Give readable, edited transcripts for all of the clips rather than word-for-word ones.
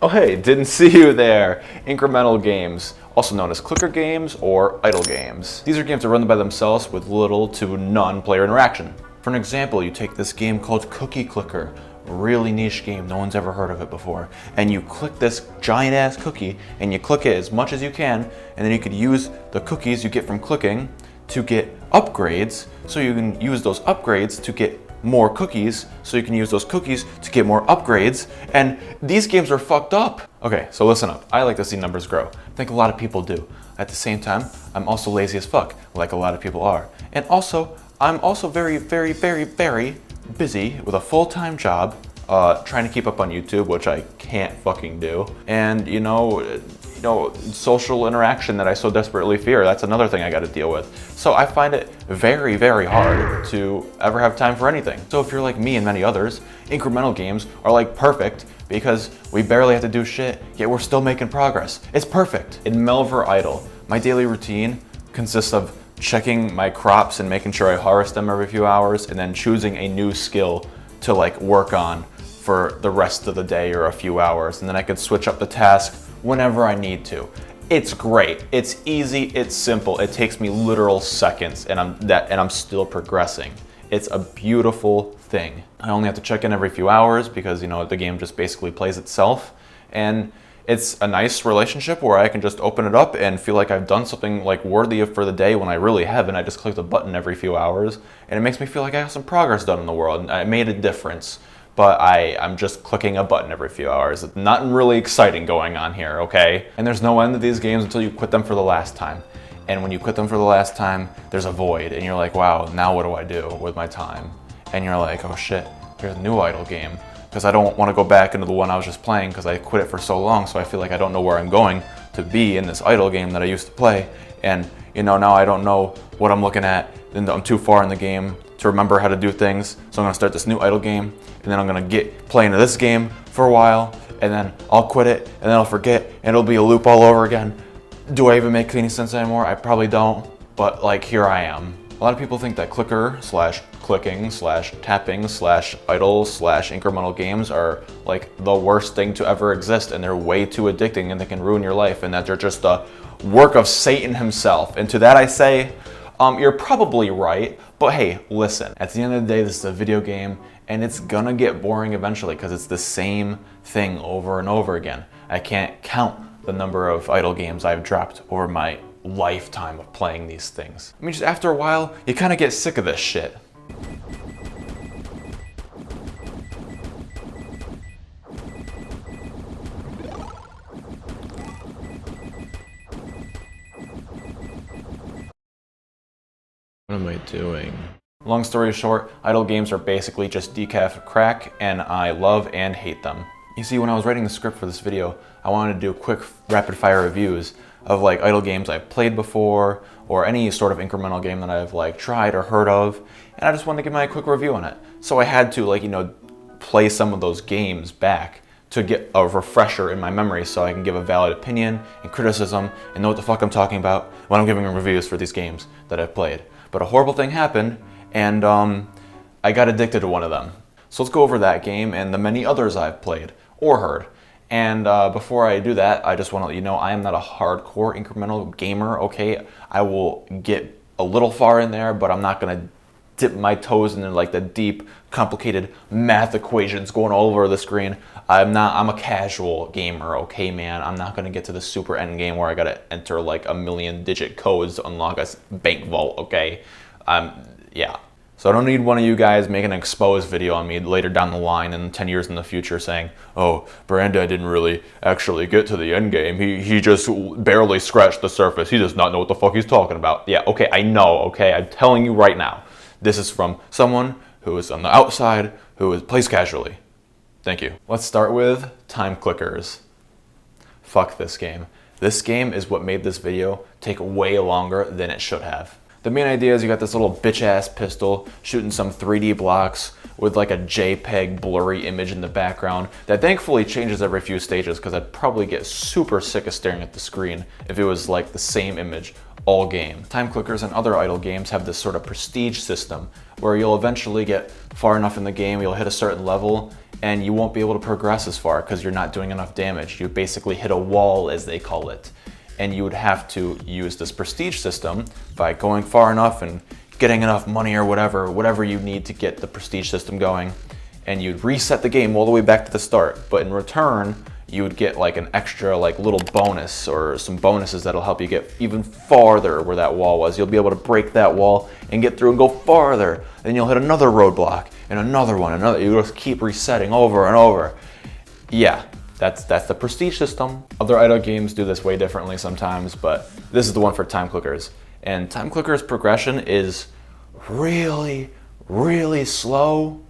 Oh hey, didn't see you there. Incremental games, also known as clicker games or idle games. These are games that run by themselves with little to none player interaction. For an example, you take this game called Cookie Clicker, really niche game, no one's ever heard of it before, and you click this giant ass cookie and you click it as much as you can, and then you could use the cookies you get from clicking to get upgrades, so you can use those upgrades to get more cookies, so you can use those cookies to get more upgrades, and these games are fucked up. Okay, so listen up. I like to see numbers grow. I think a lot of people do. At the same time, I'm also lazy as fuck, like a lot of people are. And also, I'm also very busy with a full-time job, trying to keep up on YouTube, which I can't fucking do. And you know, social interaction that I so desperately fear, that's another thing I gotta deal with. So I find it very hard to ever have time for anything. So if you're like me and many others, incremental games are like perfect because we barely have to do shit, yet we're still making progress. It's perfect. In Melvor Idle, my daily routine consists of checking my crops and making sure I harvest them every few hours, and then choosing a new skill to like work on for the rest of the day or a few hours, and then I can switch up the task whenever I need to. It's great. It's easy. It's simple. It takes me literal seconds, and I'm still progressing. It's a beautiful thing. I only have to check in every few hours because the game just basically plays itself, and it's a nice relationship where I can just open it up and feel like I've done something like worthy for the day when I really haven't. I just click the button every few hours, and it makes me feel like I have some progress done in the world and I made a difference. But I'm just clicking a button every few hours. Nothing really exciting going on here, okay? And there's no end to these games until you quit them for the last time. And when you quit them for the last time, there's a void, and you're like, wow, now what do I do with my time? And you're like, oh shit, there's a new idle game. Because I don't want to go back into the one I was just playing because I quit it for so long, so I feel like I don't know where I'm going to be in this idle game that I used to play. And now I don't know what I'm looking at, and I'm too far in the game to remember how to do things. So I'm gonna start this new idle game, and then I'm gonna play into this game for a while, and then I'll quit it, and then I'll forget, and it'll be a loop all over again. Do I even make any sense anymore? I probably don't, but like here I am. A lot of people think that clicker / clicking / tapping / idle / incremental games are like the worst thing to ever exist, and they're way too addicting and they can ruin your life, and that they're just the work of Satan himself. And to that I say, you're probably right, but hey, listen. At the end of the day, this is a video game, and it's gonna get boring eventually because it's the same thing over and over again. I can't count the number of idle games I've dropped over my lifetime of playing these things. I mean, just after a while, you kind of get sick of this shit. What am I doing? Long story short, idle games are basically just decaf crack, and I love and hate them. You see, when I was writing the script for this video, I wanted to do quick rapid fire reviews of like idle games I've played before, or any sort of incremental game that I've like tried or heard of, and I just wanted to give my quick review on it. So I had to play some of those games back to get a refresher in my memory so I can give a valid opinion and criticism and know what the fuck I'm talking about when I'm giving reviews for these games that I've played. But a horrible thing happened, and I got addicted to one of them. So let's go over that game and the many others I've played or heard. And before I do that, I just want to let you know I am not a hardcore incremental gamer, okay? I will get a little far in there, but I'm not going to dip my toes into like the deep, complicated math equations going all over the screen. I'm a casual gamer, okay, man? I'm not going to get to the super end game where I got to enter like a million digit codes to unlock a bank vault, okay? Yeah. So I don't need one of you guys making an exposed video on me later down the line in 10 years in the future saying, oh, Branda didn't really actually get to the end game. He just barely scratched the surface. He does not know what the fuck he's talking about. Yeah, okay, I know, okay? I'm telling you right now. This is from someone who is on the outside, who plays casually. Thank you. Let's start with time clickers. Fuck this game. This game is what made this video take way longer than it should have. The main idea is you got this little bitch-ass pistol shooting some 3D blocks with like a JPEG blurry image in the background that thankfully changes every few stages because I'd probably get super sick of staring at the screen if it was like the same image all game. Time clickers and other idle games have this sort of prestige system where you'll eventually get far enough in the game, you'll hit a certain level, and you won't be able to progress as far because you're not doing enough damage. You basically hit a wall, as they call it, and you would have to use this prestige system by going far enough and getting enough money or whatever you need to get the prestige system going, and you'd reset the game all the way back to the start. But in return, you would get like an extra like little bonus or some bonuses that'll help you get even farther where that wall was. You'll be able to break that wall and get through and go farther. Then you'll hit another roadblock and another one, another. You just keep resetting over and over. Yeah, that's the prestige system. Other idle games do this way differently sometimes, but this is the one for time clickers. And time clickers progression is really, really slow.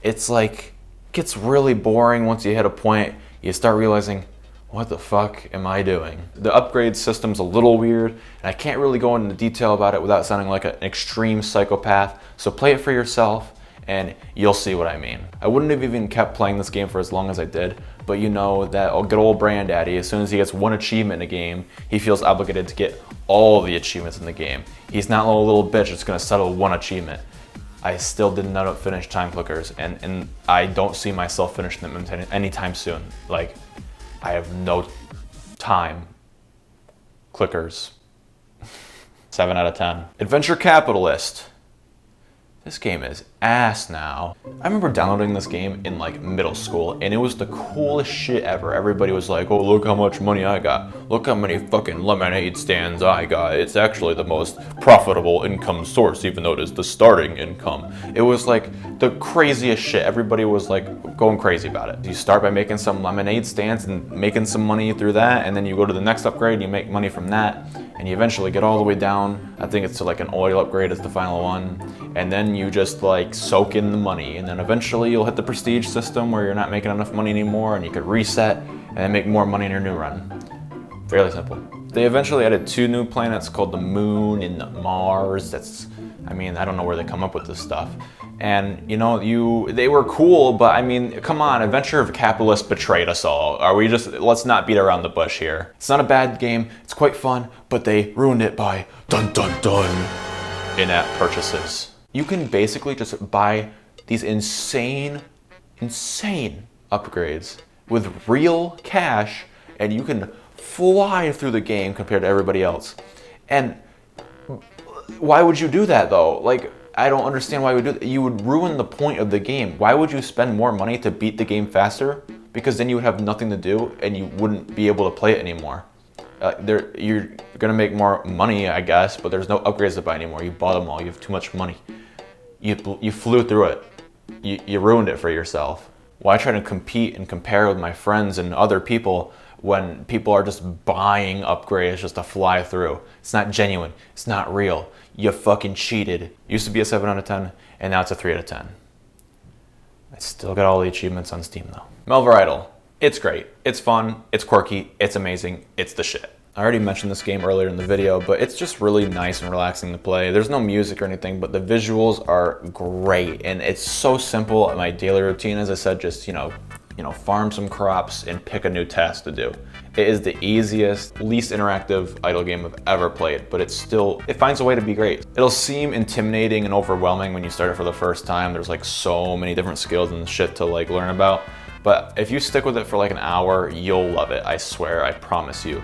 It's like, gets really boring once you hit a point. You start realizing, what the fuck am I doing? The upgrade system's a little weird, and I can't really go into detail about it without sounding like an extreme psychopath, so play it for yourself, and you'll see what I mean. I wouldn't have even kept playing this game for as long as I did, but you know that good old Granddaddy, as soon as he gets one achievement in a game, he feels obligated to get all the achievements in the game. He's not a little bitch that's gonna settle one achievement. I still did not finish time clickers, and I don't see myself finishing them anytime soon. Like, I have no time. Clickers. 7 out of 10. Adventure Capitalist. This game is ass now. I remember downloading this game in like middle school, and it was the coolest shit ever. Everybody was like, oh, look how much money I got. Look how many fucking lemonade stands I got. It's actually the most profitable income source, even though it is the starting income. It was like the craziest shit. Everybody was like going crazy about it. You start by making some lemonade stands and making some money through that, and then you go to the next upgrade and you make money from that, and you eventually get all the way down. I think it's to like an oil upgrade is the final one, and then you just like soak in the money, and then eventually you'll hit the prestige system where you're not making enough money anymore, and you could reset and then make more money in your new run. Fairly simple. They eventually added 2 new planets called the Moon and the Mars. I mean, I don't know where they come up with this stuff. And you know, they were cool, but I mean, come on, Adventure of Capitalist betrayed us all. Let's not beat around the bush here. It's not a bad game, it's quite fun, but they ruined it by dun dun dun in-app purchases. You can basically just buy these insane upgrades with real cash, and you can fly through the game compared to everybody else. And why would you do that though? Like, I don't understand why you would do that. You would ruin the point of the game. Why would you spend more money to beat the game faster? Because then you would have nothing to do and you wouldn't be able to play it anymore. You're gonna make more money, I guess, but there's no upgrades to buy anymore. You bought them all, you have too much money. You flew through it. You ruined it for yourself. Why try to compete and compare with my friends and other people when people are just buying upgrades just to fly through? It's not genuine. It's not real. You fucking cheated. Used to be a 7 out of 10, and now it's a 3 out of 10. I still got all the achievements on Steam though. Melvor Idle. It's great. It's fun. It's quirky. It's amazing. It's the shit. I already mentioned this game earlier in the video, but it's just really nice and relaxing to play. There's no music or anything, but the visuals are great, and it's so simple. My daily routine, as I said, just farm some crops and pick a new task to do. It is the easiest, least interactive idle game I've ever played, but it finds a way to be great. It'll seem intimidating and overwhelming when you start it for the first time. There's like so many different skills and shit to like learn about, but if you stick with it for like an hour, you'll love it. I swear, I promise you.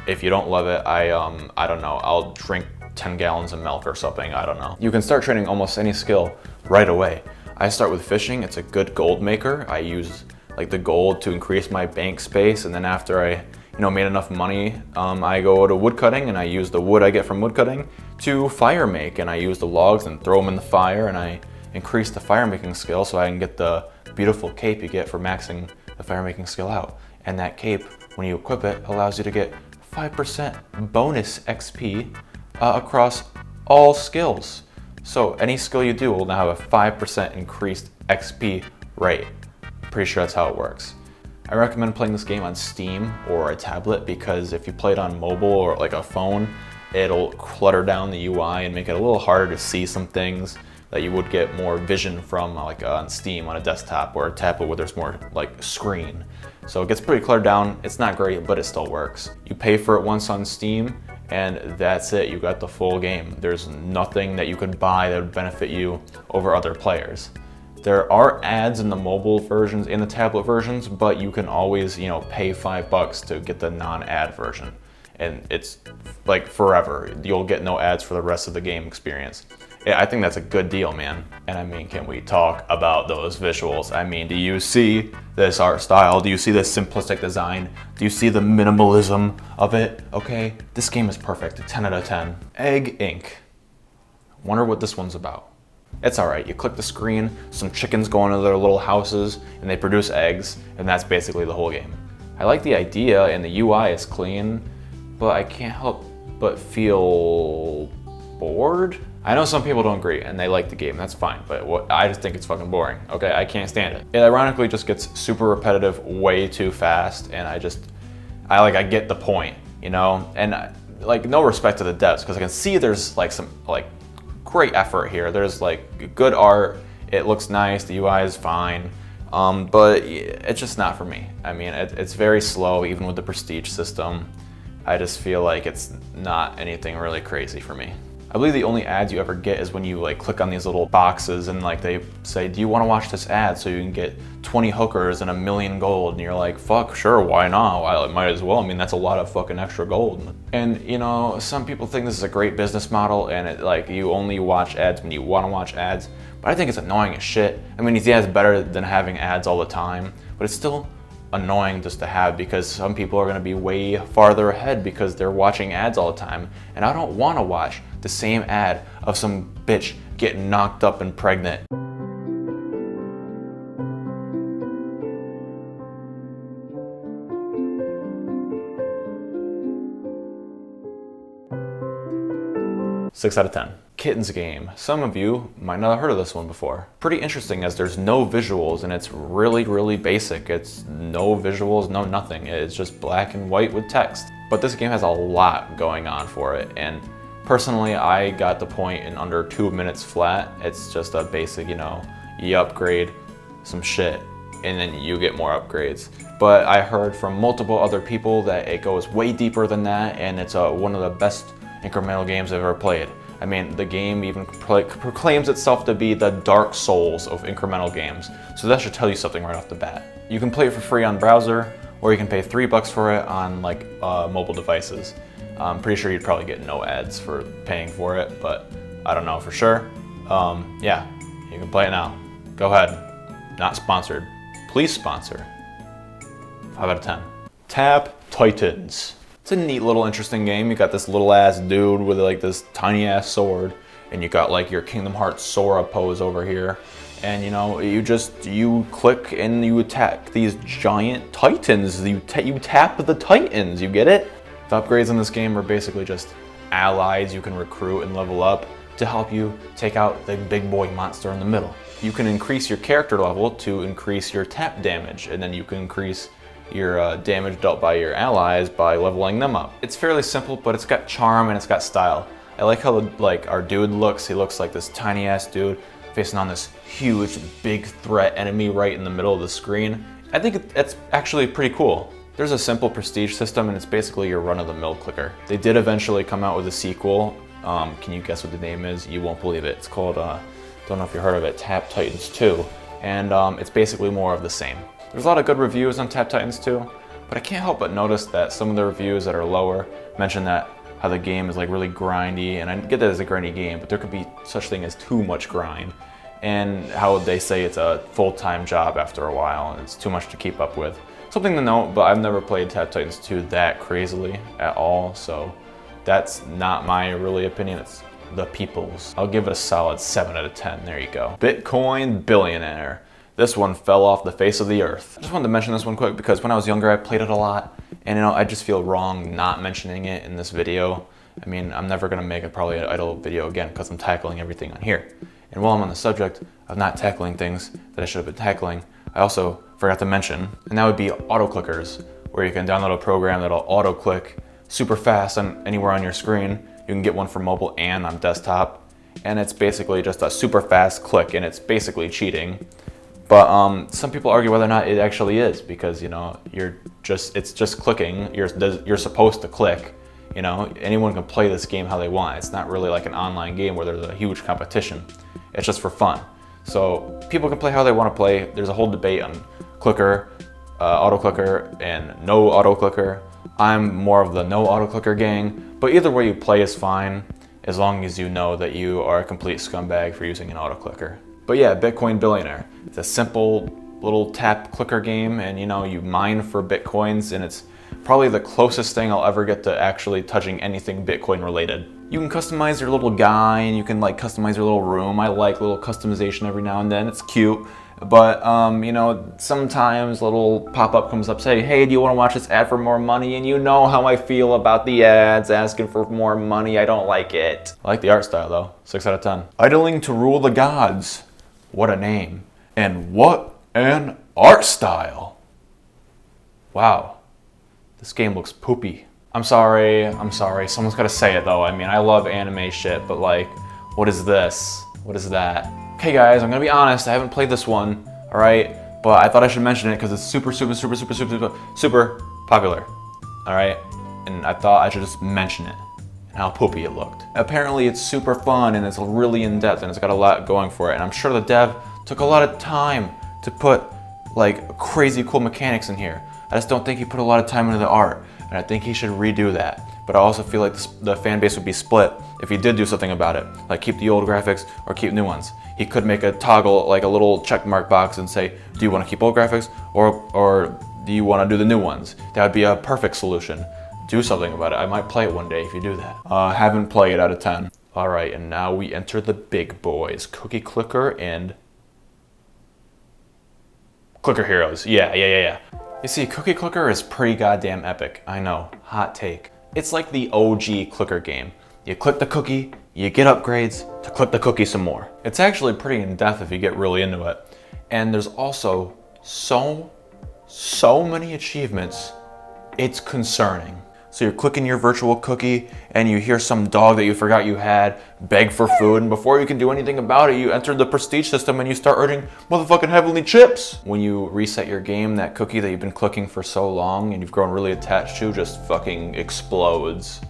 If you don't love it, I don't know, I'll drink 10 gallons of milk or something, I don't know. You can start training almost any skill right away. I start with fishing. It's a good gold maker. I use like the gold to increase my bank space, and then after I made enough money, I go to woodcutting, and I use the wood I get from woodcutting to fire make, and I use the logs and throw them in the fire, and I increase the fire making skill so I can get the beautiful cape you get for maxing the fire making skill out. And that cape, when you equip it, allows you to get 5% bonus XP across all skills. So any skill you do will now have a 5% increased XP rate. Pretty sure that's how it works. I recommend playing this game on Steam or a tablet, because if you play it on mobile or like a phone, it'll clutter down the UI and make it a little harder to see some things that you would get more vision from like on Steam on a desktop or a tablet where there's more like screen. So it gets pretty cluttered down. It's not great, but it still works. You pay for it once on Steam, and that's it. You got the full game. There's nothing that you could buy that would benefit you over other players. There are ads in the mobile versions, in the tablet versions, but you can always, you know, pay $5 to get the non-ad version. And it's like forever. You'll get no ads for the rest of the game experience. Yeah, I think that's a good deal, man. And I mean, can we talk about those visuals? I mean, do you see this art style? Do you see this simplistic design? Do you see the minimalism of it? Okay, this game is perfect, 10 out of 10. Egg Inc. Wonder what this one's about. It's all right, you click the screen, some chickens go into their little houses and they produce eggs, and that's basically the whole game. I like the idea and the UI is clean, but I can't help but feel bored. I know some people don't agree and they like the game, that's fine, but I just think it's fucking boring, okay? I can't stand it. It ironically just gets super repetitive way too fast, and I get the point, you know? And like, no respect to the devs, because I can see there's like some like great effort here. There's like good art, it looks nice, the UI is fine, but it's just not for me. I mean, it's very slow, even with the prestige system. I just feel like it's not anything really crazy for me. I believe the only ads you ever get is when you like click on these little boxes and like they say, do you want to watch this ad so you can get 20 hookers and 1,000,000 gold? And you're like, fuck, sure, why not? I might as well. I mean, that's a lot of fucking extra gold. And you know, some people think this is a great business model and it like you only watch ads when you want to watch ads, but I think it's annoying as shit. I mean, yeah, it's better than having ads all the time, but it's still annoying just to have, because some people are going to be way farther ahead because they're watching ads all the time, and I don't want to watch the same ad of some bitch getting knocked up and pregnant. Six out of 10. Kittens Game. Some of you might not have heard of this one before. Pretty interesting, as there's no visuals and it's really, really basic. It's no visuals, no nothing. It's just black and white with text. But this game has a lot going on for it, and personally, I got the point in under 2 minutes flat. It's just a basic, you know, you upgrade some shit and then you get more upgrades. But I heard from multiple other people that it goes way deeper than that, and it's one of the best incremental games I've ever played. I mean, the game even proclaims itself to be the Dark Souls of incremental games, so that should tell you something right off the bat. You can play it for free on browser, or you can pay $3 for it on like mobile devices. I'm pretty sure you'd probably get no ads for paying for it, but I don't know for sure. Yeah, you can play it now. Go ahead. Not sponsored. Please sponsor. 5 out of 10. Tap Titans. It's a neat little interesting game. You got this little ass dude with like this tiny ass sword, and you got like your Kingdom Hearts Sora pose over here. And you know, you click and you attack these giant titans. You tap the titans, you get it? The upgrades in this game are basically just allies you can recruit and level up to help you take out the big boy monster in the middle. You can increase your character level to increase your tap damage, and then you can increase your damage dealt by your allies by leveling them up. It's fairly simple, but it's got charm and it's got style. I like how like our dude looks. He looks like this tiny ass dude facing on this huge big threat enemy right in the middle of the screen. I think it's actually pretty cool. There's a simple prestige system, and it's basically your run-of-the-mill clicker. They did eventually come out with a sequel. Can you guess what the name is? You won't believe it. It's called, don't know if you heard of it, Tap Titans 2. And it's basically more of the same. There's a lot of good reviews on Tap Titans 2, but I can't help but notice that some of the reviews that are lower mention that how the game is like really grindy, and I get that it's a grindy game, but there could be such thing as too much grind, and how they say it's a full-time job after a while and it's too much to keep up with. Something to note, but I've never played Tap Titans 2 that crazily at all, so that's not my really opinion, it's the people's. I'll give it a solid 7 out of 10, there you go. Bitcoin Billionaire. This one fell off the face of the earth. I just wanted to mention this one quick because when I was younger I played it a lot, and you know, I just feel wrong not mentioning it in this video. I mean, I'm never gonna make probably an idle video again because I'm tackling everything on here. And while I'm on the subject of not tackling things that I should have been tackling, I also forgot to mention, and that would be auto clickers, where you can download a program that'll auto click super fast on anywhere on your screen. You can get one for mobile and on desktop, and it's basically just a super fast click, and it's basically cheating. But some people argue whether or not it actually is, because you know, it's just clicking. You're supposed to click. You know, anyone can play this game how they want. It's not really like an online game where there's a huge competition. It's just for fun. So people can play how they want to play. There's a whole debate on clicker, auto clicker, and no auto clicker. I'm more of the no auto clicker gang, but either way you play is fine as long as you know that you are a complete scumbag for using an auto clicker. But yeah, Bitcoin Billionaire. It's a simple little tap clicker game, and you mine for Bitcoins, and it's probably the closest thing I'll ever get to actually touching anything Bitcoin related. You can customize your little guy, and you can like customize your little room. I like little customization every now and then. It's cute. But sometimes a little pop-up comes up saying, hey, do you want to watch this ad for more money? And you know how I feel about the ads asking for more money. I don't like it. I like the art style though. 6 out of 10. Idling to rule the gods. What a name. And what an art style. Wow. This game looks poopy. I'm sorry. Someone's gotta say it though. I mean, I love anime shit, but like, what is this? What is that? Okay guys, I'm gonna be honest, I haven't played this one, all right? But I thought I should mention it because it's super popular, all right? And I thought I should just mention it and how poopy it looked. Apparently it's super fun and it's really in-depth and it's got a lot going for it. And I'm sure the dev took a lot of time to put like crazy cool mechanics in here. I just don't think he put a lot of time into the art, and I think he should redo that. But I also feel like the fan base would be split if he did do something about it, like keep the old graphics or keep new ones. He could make a toggle, like a little check mark box and say, do you want to keep old graphics or do you want to do the new ones? That would be a perfect solution. Do something about it. I might play it one day if you do that. Haven't played out of 10. All right, and now we enter the big boys. Cookie Clicker and Clicker Heroes. Yeah. You see, Cookie Clicker is pretty goddamn epic. I know, hot take. It's like the OG clicker game. You click the cookie, you get upgrades to click the cookie some more. It's actually pretty in-depth if you get really into it. And there's also so many achievements, it's concerning. So you're clicking your virtual cookie and you hear some dog that you forgot you had beg for food, and before you can do anything about it, you enter the prestige system and you start earning motherfucking heavenly chips. When you reset your game, that cookie that you've been clicking for so long and you've grown really attached to just fucking explodes.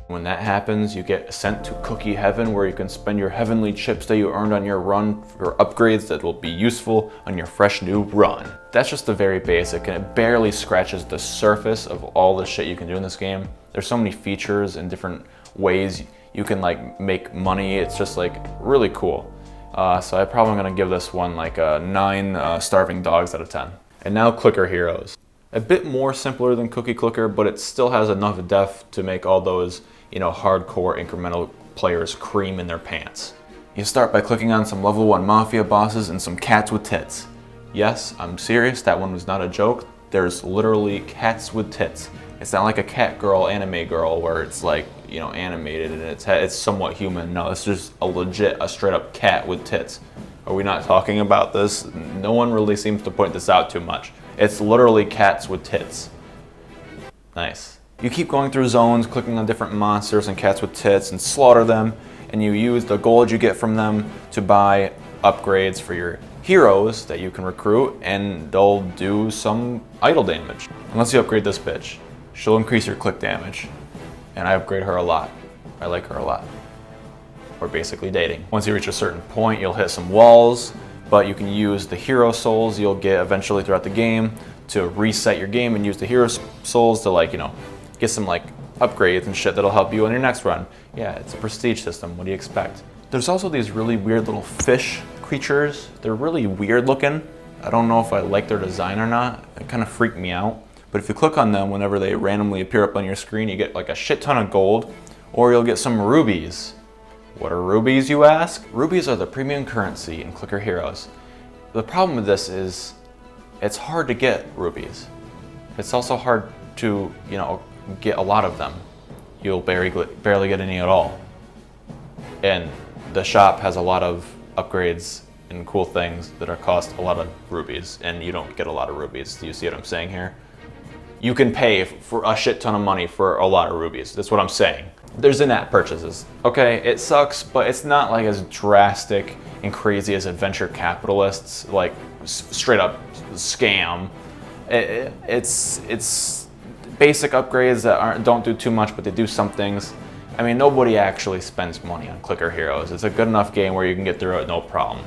When that happens, you get sent to Cookie Heaven, where you can spend your heavenly chips that you earned on your run for upgrades that will be useful on your fresh new run. That's just the very basic, and it barely scratches the surface of all the shit you can do in this game. There's so many features and different ways you can like make money. It's just like really cool. So I'm probably gonna give this one like a 9 starving dogs out of 10. And now Clicker Heroes. A bit more simpler than Cookie Clicker, but it still has enough depth to make all those hardcore incremental players cream in their pants. You start by clicking on some level 1 mafia bosses and some cats with tits. Yes, I'm serious, that one was not a joke. There's literally cats with tits. It's not like a cat girl, anime girl, where it's like, animated and it's somewhat human. No, it's just a straight up cat with tits. Are we not talking about this? No one really seems to point this out too much. It's literally cats with tits. Nice. You keep going through zones, clicking on different monsters and cats with tits and slaughter them, and you use the gold you get from them to buy upgrades for your heroes that you can recruit, and they'll do some idle damage. Unless you upgrade this bitch. She'll increase your click damage. And I upgrade her a lot. I like her a lot. We're basically dating. Once you reach a certain point, you'll hit some walls, but you can use the hero souls you'll get eventually throughout the game to reset your game and use the hero souls to get some upgrades and shit that'll help you on your next run. Yeah, it's a prestige system. What do you expect? There's also these really weird little fish creatures. They're really weird looking. I don't know if I like their design or not. It kind of freaked me out. But if you click on them, whenever they randomly appear up on your screen, you get like a shit ton of gold, or you'll get some rubies. What are rubies, you ask? Rubies are the premium currency in Clicker Heroes. The problem with this is it's hard to get rubies. It's also hard to, get a lot of them. You'll barely get any at all. And the shop has a lot of upgrades and cool things that cost a lot of rubies, and you don't get a lot of rubies. Do you see what I'm saying here? You can pay for a shit ton of money for a lot of rubies. That's what I'm saying. There's in-app purchases. Okay, it sucks, but it's not like as drastic and crazy as adventure capitalists, like straight up scam. It's basic upgrades that don't do too much, but they do some things. I mean, nobody actually spends money on Clicker Heroes. It's a good enough game where you can get through it no problem.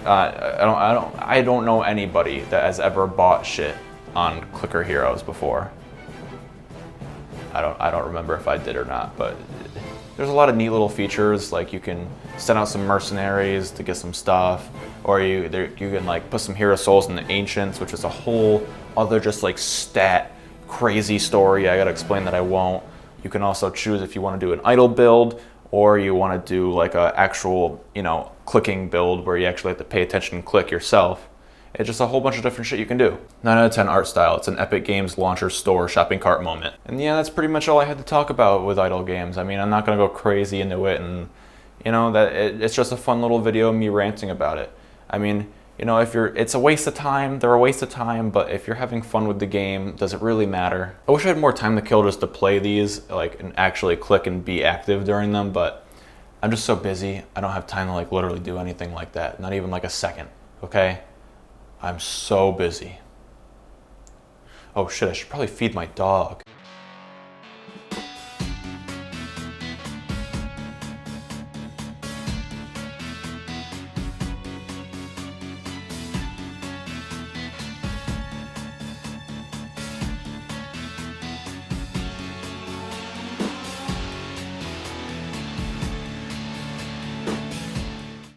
I don't know anybody that has ever bought shit on Clicker Heroes before. I don't remember if I did or not, but there's a lot of neat little features, like you can send out some mercenaries to get some stuff, or you can like put some hero souls in the Ancients, which is a whole other just like stat crazy story. I gotta explain that, I won't. You can also choose if you want to do an idle build, or you want to do like a actual, you know, clicking build where you actually have to pay attention and click yourself. It's just a whole bunch of different shit you can do. 9 out of 10 art style. It's an Epic Games launcher store shopping cart moment. And yeah, that's pretty much all I had to talk about with idle games. I mean, I'm not gonna go crazy into it, and you know, it's just a fun little video of me ranting about it. I mean, you know, it's a waste of time, they're a waste of time, but if you're having fun with the game, does it really matter? I wish I had more time to kill just to play these, like, and actually click and be active during them, but I'm just so busy, I don't have time to like literally do anything like that. Not even like a second, okay? I'm so busy. Oh shit, I should probably feed my dog.